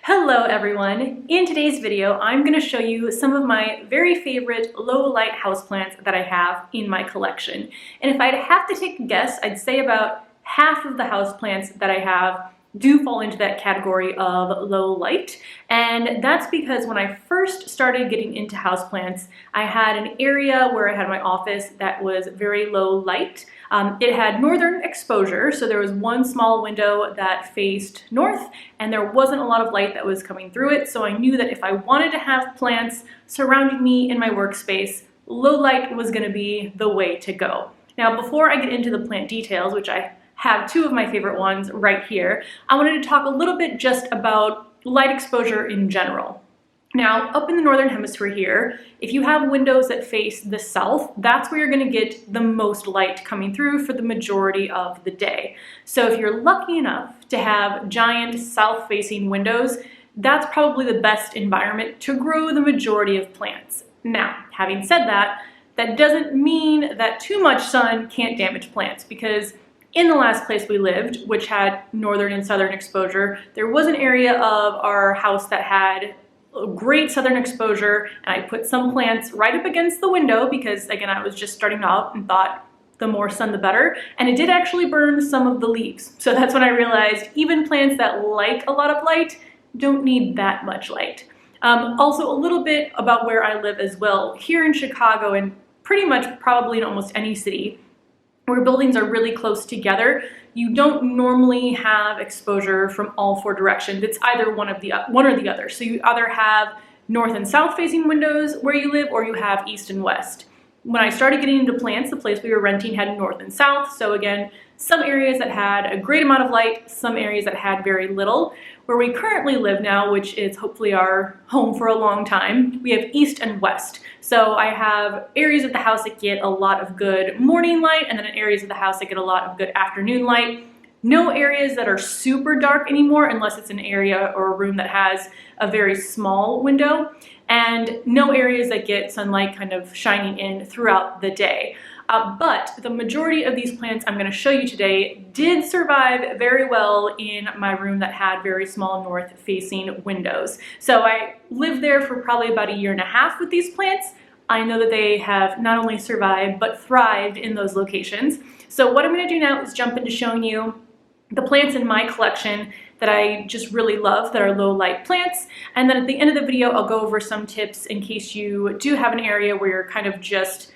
Hello everyone! In today's video, I'm going to show you some of my very favorite low light houseplants that I have in my collection. And if I'd have to take a guess, I'd say about half of the houseplants that I have do fall into that category of low light. And that's because when I first started getting into houseplants, I had an area where I had my office that was very low light. It had northern exposure, so there was one small window that faced north and there wasn't a lot of light that was coming through it, so I knew that if I wanted to have plants surrounding me in my workspace, low light was going to be the way to go. Now, before I get into the plant details, which I have two of my favorite ones right here, I wanted to talk a little bit just about light exposure in general. Now, up in the northern hemisphere here, if you have windows that face the south, that's where you're going to get the most light coming through for the majority of the day. So if you're lucky enough to have giant south-facing windows, that's probably the best environment to grow the majority of plants. Now, having said that, that doesn't mean that too much sun can't damage plants, because in the last place we lived, which had northern and southern exposure, there was an area of our house that had great southern exposure, and I put some plants right up against the window because, again, I was just starting out and thought the more sun the better, and it did actually burn some of the leaves. So that's when I realized even plants that like a lot of light don't need that much light. Also, a little bit about where I live as well. Here in Chicago, and pretty much probably in almost any city where buildings are really close together, you don't normally have exposure from all four directions. It's either one or the other. So you either have north and south facing windows where you live, or you have east and west. When I started getting into plants, the place we were renting had north and south. So again, some areas that had a great amount of light, some areas that had very little. Where we currently live now, which is hopefully our home for a long time, we have east and west. So I have areas of the house that get a lot of good morning light, and then areas of the house that get a lot of good afternoon light. No areas that are super dark anymore unless it's an area or a room that has a very small window, and no areas that get sunlight kind of shining in throughout the day. But the majority of these plants I'm going to show you today did survive very well in my room that had very small north-facing windows. So I lived there for probably about 1.5 years with these plants. I know that they have not only survived, but thrived in those locations. So what I'm going to do now is jump into showing you the plants in my collection that I just really love that are low light plants. And then at the end of the video, I'll go over some tips in case you do have an area where you're kind of just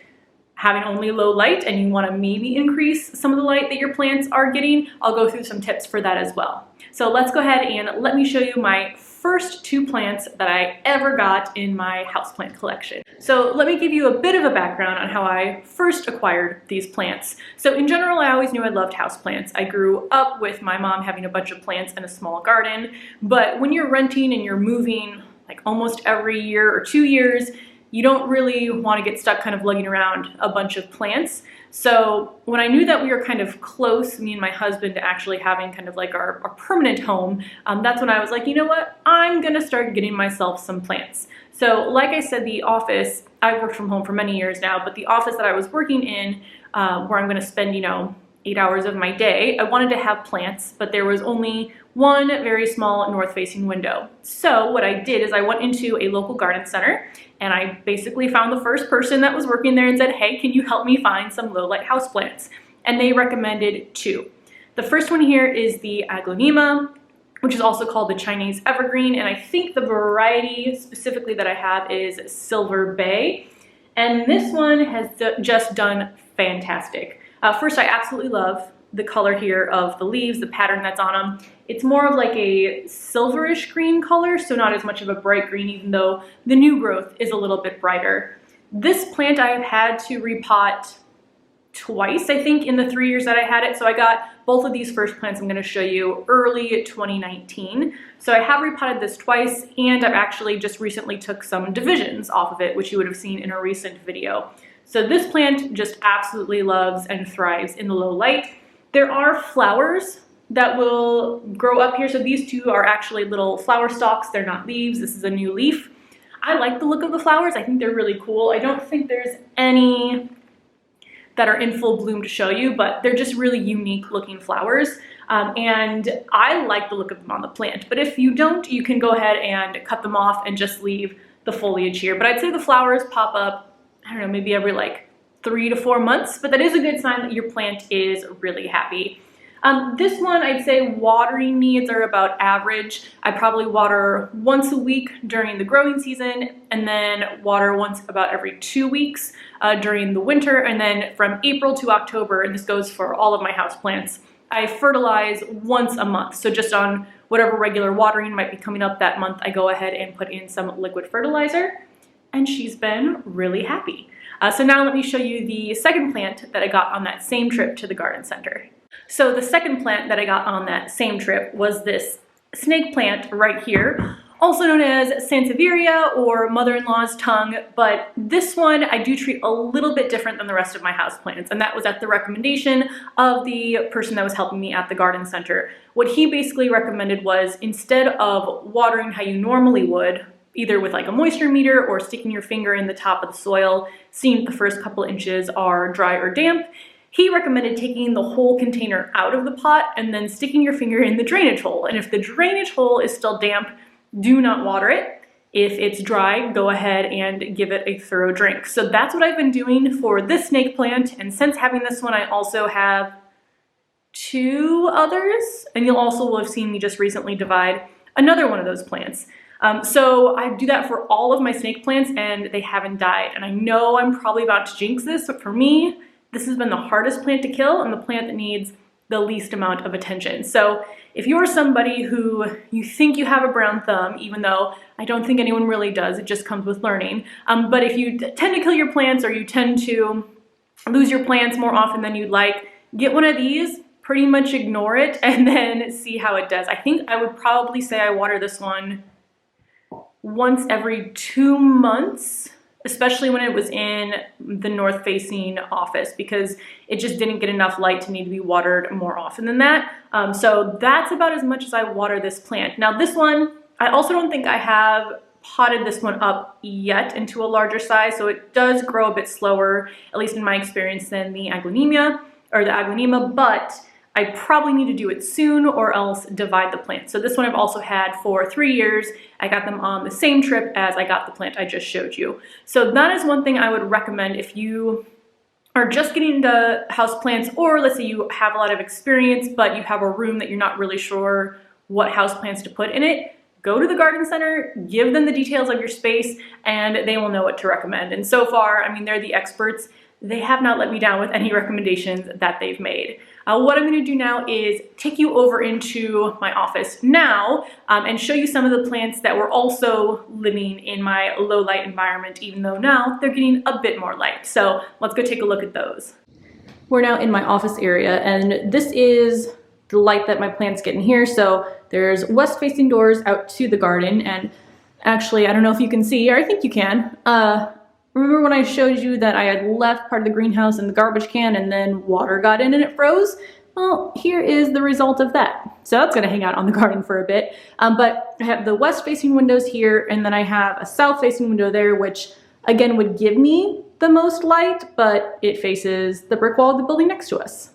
having only low light and you want to maybe increase some of the light that your plants are getting. I'll go through some tips for that as well. So let's go ahead and let me show you my first two plants that I ever got in my houseplant collection. So let me give you a bit of a background on how I first acquired these plants. So in general, I always knew I loved houseplants. I grew up with my mom having a bunch of plants in a small garden, but when you're renting and you're moving like almost every year or 2 years, you don't really want to get stuck kind of lugging around a bunch of plants. So when I knew that we were kind of close, me and my husband, to actually having kind of like our permanent home, that's when I was like, you know what, I'm gonna start getting myself some plants. So like I said, the office, I've worked from home for many years now, but the office that I was working in, where I'm gonna spend, 8 hours of my day, I wanted to have plants, but there was only one very small north-facing window. So what I did is I went into a local garden center and I basically found the first person that was working there and said, hey, can you help me find some low-light houseplants? And they recommended two. The first one here is the aglaonema, which is also called the Chinese evergreen, and I think the variety specifically that I have is Silver Bay. And this one has just done fantastic. First, I absolutely love the color here of the leaves, the pattern that's on them. It's more of like a silverish green color, so not as much of a bright green, even though the new growth is a little bit brighter. This plant I have had to repot twice, I think, in the 3 years that I had it. So I got both of these first plants I'm going to show you early 2019. So I have repotted this twice, and I've actually just recently took some divisions off of it, which you would have seen in a recent video. So this plant just absolutely loves and thrives in the low light. There are flowers that will grow up here. So these two are actually little flower stalks. They're not leaves. This is a new leaf. I like the look of the flowers. I think they're really cool. I don't think there's any that are in full bloom to show you, but they're just really unique looking flowers. and I like the look of them on the plant. But if you don't, you can go ahead and cut them off and just leave the foliage here. But I'd say the flowers pop up, I don't know, maybe every like 3 to 4 months, but that is a good sign that your plant is really happy. This one, I'd say watering needs are about average. I probably water once a week during the growing season, and then water once about every 2 weeks during the winter, and then from April to October, and this goes for all of my houseplants, I fertilize once a month. So just on whatever regular watering might be coming up that month, I go ahead and put in some liquid fertilizer, and she's been really happy. So now let me show you the second plant that I got on that same trip to the garden center. So the second plant that I got on that same trip was this snake plant right here, also known as Sansevieria or mother-in-law's tongue, but this one I do treat a little bit different than the rest of my houseplants, and that was at the recommendation of the person that was helping me at the garden center. What he basically recommended was, instead of watering how you normally would, either with like a moisture meter or sticking your finger in the top of the soil, seeing if the first couple inches are dry or damp, he recommended taking the whole container out of the pot and then sticking your finger in the drainage hole. And if the drainage hole is still damp, do not water it. If it's dry, go ahead and give it a thorough drink. So that's what I've been doing for this snake plant. And since having this one, I also have 2 others. And you'll also will have seen me just recently divide another one of those plants. So I do that for all of my snake plants and they haven't died. And I know I'm probably about to jinx this, but for me, this has been the hardest plant to kill and the plant that needs the least amount of attention. So if you're somebody who you think you have a brown thumb, even though I don't think anyone really does, it just comes with learning. But if you tend to kill your plants or you tend to lose your plants more often than you'd like, get one of these, pretty much ignore it, and then see how it does. I think I would probably say I water this one once every 2 months, especially when it was in the north-facing office, because it just didn't get enough light to need to be watered more often than that. So that's about as much as I water this plant. Now this one, I also don't think I have potted this one up yet into a larger size, so it does grow a bit slower, at least in my experience, than the aglaonema, but I probably need to do it soon or else divide the plant. So this one I've also had for 3 years. I got them on the same trip as I got the plant I just showed you. So that is one thing I would recommend if you are just getting into houseplants, or let's say you have a lot of experience, but you have a room that you're not really sure what houseplants to put in it. Go to the garden center, give them the details of your space, and they will know what to recommend. And so far, I mean, they're the experts. They have not let me down with any recommendations that they've made. What I'm going to do now is take you over into my office now and show you some of the plants that were also living in my low light environment, even though now they're getting a bit more light. So let's go take a look at those. We're now in my office area, and this is the light that my plants get in here. So there's west facing doors out to the garden, and actually, I don't know if you can see, or I think you can. Remember when I showed you that I had left part of the greenhouse in the garbage can and then water got in and it froze? Well, here is the result of that. So that's gonna hang out on the garden for a bit. But I have the west facing windows here, and then I have a south facing window there, which again would give me the most light, but it faces the brick wall of the building next to us.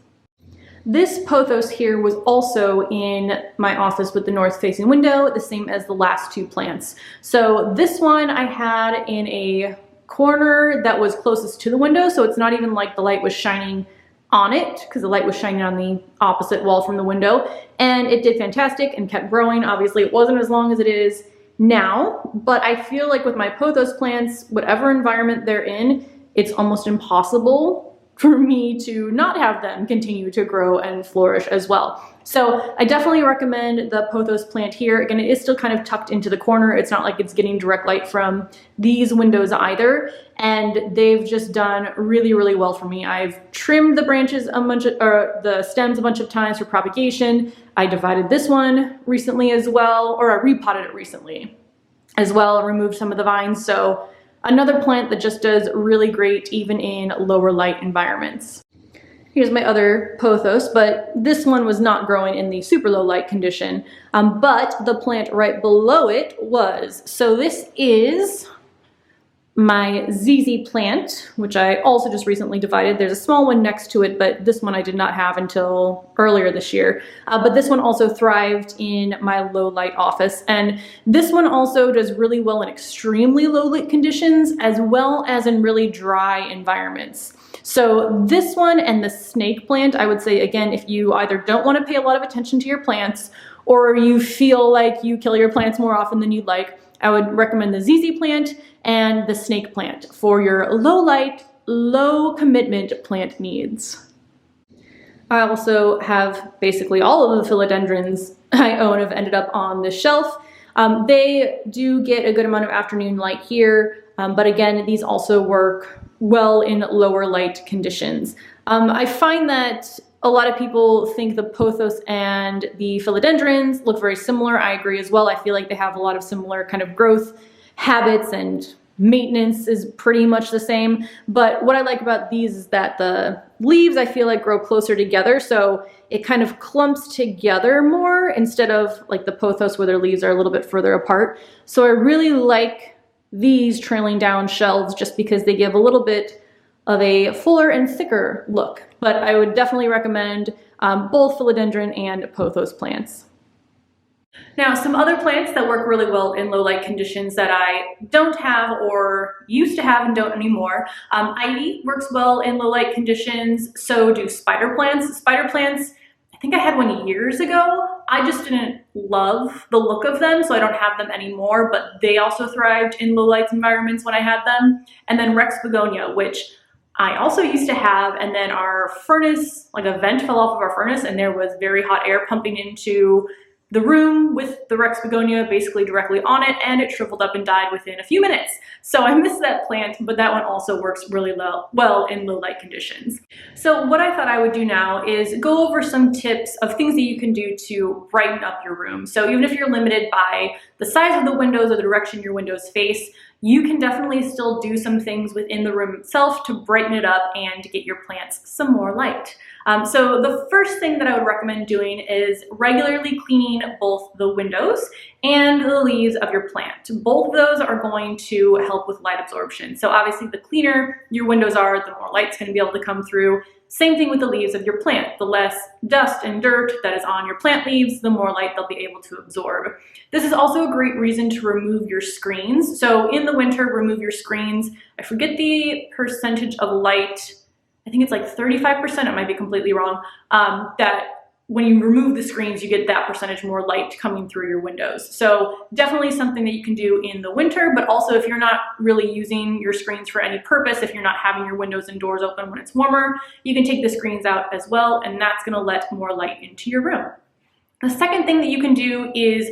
This pothos here was also in my office with the north facing window, the same as the last 2 plants. So this one I had in a corner that was closest to the window, so it's not even like the light was shining on it, because the light was shining on the opposite wall from the window, and it did fantastic and kept growing. Obviously it wasn't as long as it is now, but I feel like with my pothos plants, whatever environment they're in, it's almost impossible for me to not have them continue to grow and flourish as well. So I definitely recommend the pothos plant here. Again, it is still kind of tucked into the corner. It's not like it's getting direct light from these windows either. And they've just done really, really well for me. I've trimmed the branches or the stems a bunch of times for propagation. I divided this one recently as well, or I repotted it recently as well, removed some of the vines. So another plant that just does really great even in lower light environments. Here's my other pothos, but this one was not growing in the super low light condition, but the plant right below it was. So this is my ZZ plant, which I also just recently divided. There's a small one next to it, but this one I did not have until earlier this year. But this one also thrived in my low light office. And this one also does really well in extremely low light conditions, as well as in really dry environments. So this one and the snake plant, I would say, again, if you either don't want to pay a lot of attention to your plants, or you feel like you kill your plants more often than you'd like, I would recommend the ZZ plant and the snake plant for your low light, low commitment plant needs. I also have basically all of the philodendrons I own have ended up on this shelf. They do get a good amount of afternoon light here, but again, these also work well in lower light conditions. I find that a lot of people think the pothos and the philodendrons look very similar. I agree as well. I feel like they have a lot of similar kind of growth habits, and maintenance is pretty much the same. But what I like about these is that the leaves, I feel like, grow closer together. So it kind of clumps together more instead of like the pothos where their leaves are a little bit further apart. So I really like these trailing down shelves just because they give a little bit of a fuller and thicker look. But I would definitely recommend both philodendron and pothos plants. Now, some other plants that work really well in low light conditions that I don't have or used to have and don't anymore. Ivy works well in low light conditions, so do spider plants. Spider plants, I think I had one years ago. I just didn't love the look of them, so I don't have them anymore, but they also thrived in low light environments when I had them. And then Rex begonia, which I also used to have, and then our furnace, like a vent fell off of our furnace and there was very hot air pumping into the room with the Rex begonia basically directly on it, and it shriveled up and died within a few minutes. So I miss that plant, but that one also works really well in low light conditions. So what I thought I would do now is go over some tips of things that you can do to brighten up your room. So even if you're limited by the size of the windows or the direction your windows face, you can definitely still do some things within the room itself to brighten it up and to get your plants some more light. So the first thing that I would recommend doing is regularly cleaning both the windows and the leaves of your plant. Both of those are going to help with light absorption. So obviously the cleaner your windows are, the more light's going to be able to come through. Same thing with the leaves of your plant. The less dust and dirt that is on your plant leaves, the more light they'll be able to absorb. This is also a great reason to remove your screens. So in the winter, remove your screens. I forget the percentage of light. I think it's like 35%, it might be completely wrong, that when you remove the screens, you get that percentage more light coming through your windows. So definitely something that you can do in the winter, but also if you're not really using your screens for any purpose, if you're not having your windows and doors open when it's warmer, you can take the screens out as well, and that's gonna let more light into your room. The second thing that you can do is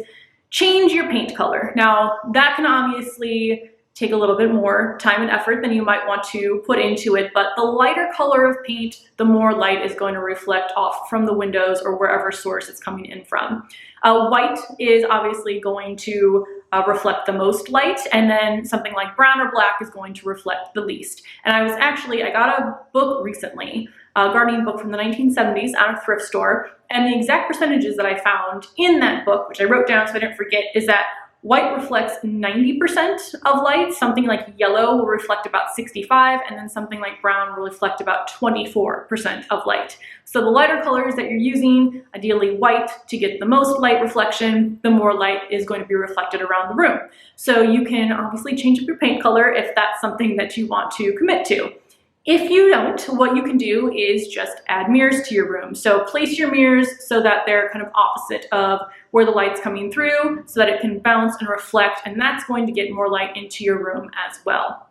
change your paint color. Now, that can obviously take a little bit more time and effort than you might want to put into it, but the lighter color of paint, the more light is going to reflect off from the windows or wherever source it's coming in from. White is obviously going to reflect the most light, and then something like brown or black is going to reflect the least. And I got a book recently, a gardening book from the 1970s at a thrift store, and the exact percentages that I found in that book, which I wrote down so I didn't forget, is that white reflects 90% of light, something like yellow will reflect about 65, and then something like brown will reflect about 24% of light. So the lighter colors that you're using, ideally white, to get the most light reflection, the more light is going to be reflected around the room. So you can obviously change up your paint color if that's something that you want to commit to. If you don't, what you can do is just add mirrors to your room. So place your mirrors so that they're kind of opposite of where the light's coming through so that it can bounce and reflect, and that's going to get more light into your room as well.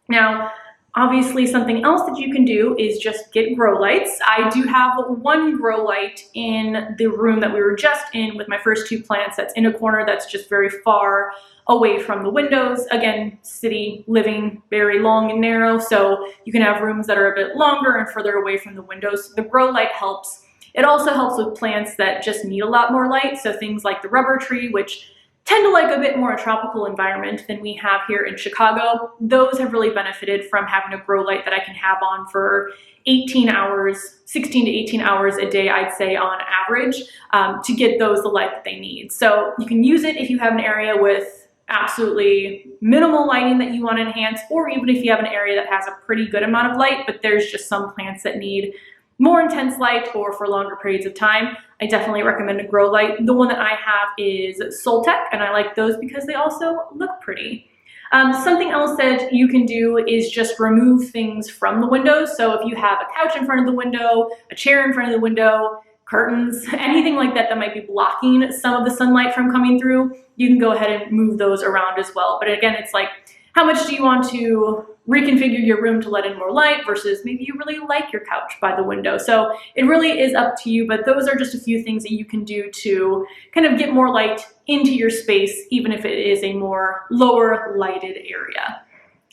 Now, obviously something else that you can do is just get grow lights. I do have one grow light in the room that we were just in with my first two plants that's in a corner that's just very far away from the windows. Again, city living, very long and narrow, so you can have rooms that are a bit longer and further away from the windows. So the grow light helps. It also helps with plants that just need a lot more light, so things like the rubber tree, which tend to like a bit more a tropical environment than we have here in Chicago. Those have really benefited from having a grow light that I can have on for 18 hours, 16 to 18 hours a day, I'd say on average, to get those the light that they need. So you can use it if you have an area with absolutely minimal lighting that you want to enhance, or even if you have an area that has a pretty good amount of light, but there's just some plants that need more intense light or for longer periods of time, I definitely recommend a grow light. The one that I have is Soltech, and I like those because they also look pretty. Something else that you can do is just remove things from the windows. So if you have a couch in front of the window, a chair in front of the window, curtains, anything like that that might be blocking some of the sunlight from coming through, you can go ahead and move those around as well. But again, it's like, how much do you want to reconfigure your room to let in more light versus maybe you really like your couch by the window. So it really is up to you, but those are just a few things that you can do to kind of get more light into your space, even if it is a more lower lighted area.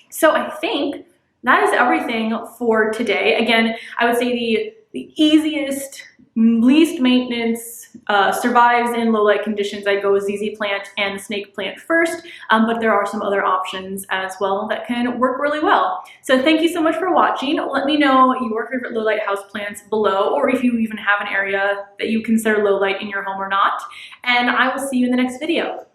So I think that is everything for today. Again, I would say the easiest, least maintenance, survives in low light conditions, I go with ZZ plant and snake plant first, but there are some other options as well that can work really well. So thank you so much for watching. Let me know your favorite low light houseplants below, or if you even have an area that you consider low light in your home or not, and I will see you in the next video.